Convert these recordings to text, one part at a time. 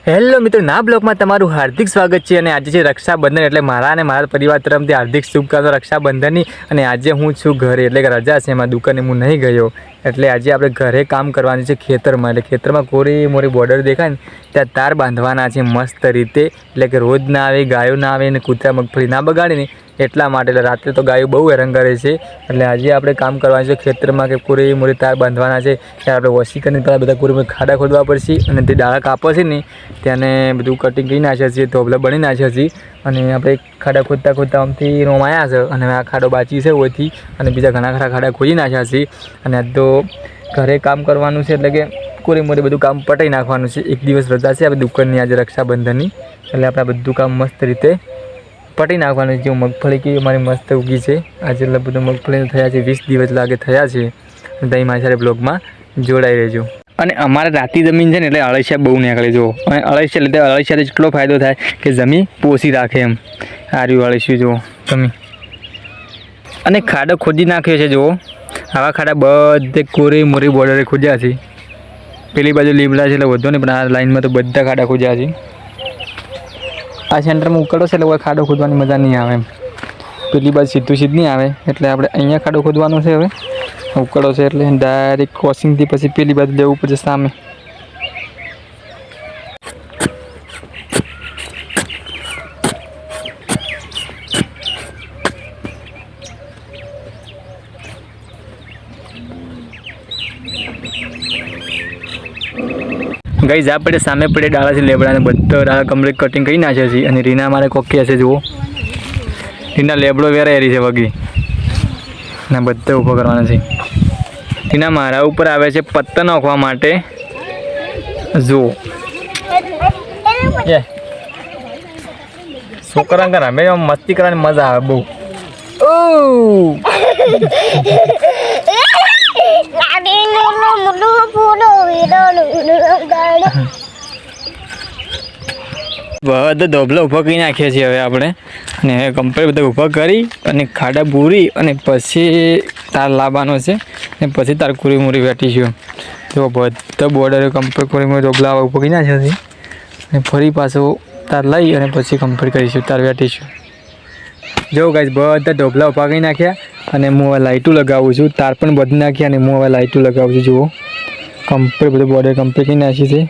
Hello મિત્રો, ના બ્લોગમાં તમારું હાર્દિક સ્વાગત છે. અને આજે છે રક્ષાબંધન, એટલે મારા અને મારા પરિવાર તરફથી હાર્દિક શુભકામનાઓ રક્ષાબંધનની. અને આજે હું છું ઘરે, એટલે કે રજા છે, એમાં દુકાને હું નહીં ગયો. એટલે આજે આપણે ઘરે કામ કરવાનું છે ખેતરમાં. એટલે ખેતરમાં કોરી મોરી બોર્ડર દેખાય ને ત્યાં તાર બાંધવાના છે મસ્ત રીતે, એટલે કે રોજ ના આવે, ગાયો ના આવે ને કૂતરા મગફળી ના બગાડે ને એટલા માટે. એટલે રાત્રે તો ગાયો બહુ હેરાન કરે છે. એટલે આજે આપણે કામ કરવાનું છે ખેતરમાં, કે કોરી મોરી તાર બાંધવાના છે. ત્યારે આપણે વસી કરીને પહેલાં બધા કોરી ખાડા ખોદવા પડશે, અને તે ડાળા કાપો છે ને ત્યાંને બધું કટિંગ કરી નાખ્યા છીએ, તોબલા બની નાખ્યા છીએ. અને આપણે ખાડા ખોદતા ખોદતા આમથી રોમ આવ્યા છે, અને આ ખાડો બાકી છે ઓથી, અને બીજા ઘણા ખરા ખાડા ખોદી નાખ્યા છે. અને આજ તો ઘરે કામ કરવાનું છે, એટલે કે કોરી મોરી બધું કામ પટાઈ નાખવાનું છે. એક દિવસ રજા છે આપણે દુકાનની આજે રક્ષાબંધનની, એટલે આપણે બધું કામ મસ્ત રીતે પટાઈ નાખવાનું છે. મગફળી કે અમારી મસ્ત ઉગી છે આજે, એટલે બધું મગફળી થયા છે 20 દિવસ લાગે થયા છે. દહીં મારી સાથે બ્લોગમાં જોડાઈ રહેજો. અને અમારે રાતી જમીન છે ને, એટલે અળસિયા બહુ નીકળે જુઓ. અને અળસિયા એટલે અળસિયાથી એટલો ફાયદો થાય કે જમીન પોષી રાખે એમ. આર્યું અળસિયું જુઓ તમે. અને ખાડો ખોદી નાખ્યો છે જુઓ. આવા ખાડા બધે કોરી મોરી બોર્ડરે ખોદ્યા છે. પેલી બાજુ લીમડા છે એટલે વધુ નહીં, પણ આ લાઈનમાં તો બધા ખાડા ખોદ્યા છે. આ સેન્ટરમાં ઉકળો છે એટલે કોઈ ખાડો ખોદવાની મજા નહીં આવે એમ. પેલી બાજુ સીધું નહીં આવે, એટલે આપણે અહીંયા ખાડો ખોદવાનો છે. હવે ઉકળો છે એટલે ડાયરેક્ટ ક્રોસિંગથી પછી પેલી બાજુ લેવું પડશે સામે. ગાઈઝ આપણે સામે પડે ડાળા છે લેબડાને, બધા ડાળા કમ્પ્લીટ કટિંગ કરી નાખ્યા છે. અને રીના મારે કોકી હશે જુઓ, રીના લેબડો વેરાયેલી છે વગી ને બધા ઊભો કરવાના છે. રીના મારા ઉપર આવે છે પત્તા નાખવા માટે. જુઓ છોકરા કરે અમે મસ્તી કરવાની મજા આવે બહુ. બધા ધોબલા ઊભા કરી નાખ્યા છીએ હવે આપણે. અને કમ્પ્લીટ બધા ઊભા કરી અને ખાડા પૂરી અને પછી તાર લાવવાનો છે. અને પછી તાર કુરી મુરી વેટીશું. તો બધા બોર્ડર કમ્પ્લીટ કરી મુરી ધોબલા ઊભા કરી નાખ્યા છે. અને ફરી પાછું તાર લઈ અને પછી કમ્પ્લીટ કરીશું, તાર વેટીશું. જો ગાઈસ બધા ધોબલા ઊભા કરી નાખ્યા. અને હું હવે લાઇટું લગાવું છું. તાર પણ બધી નાખ્યા અને હું હવે લાઇટું લગાવું છું. જુઓ કમ્પ્લીટ બધું બોર્ડર કમ્પ્લીટ કરી નાખી છે.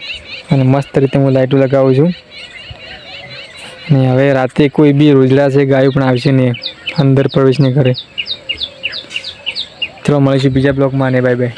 અને મસ્ત રીતે હું લાઇટું લગાવું છું. ને હવે રાતે કોઈ બી રોજડા છે ગાયો પણ આવશે ને અંદર પ્રવેશ નહીં કરે. ચલો મળીશું બીજા બ્લોગમાં, અને બાય બાય.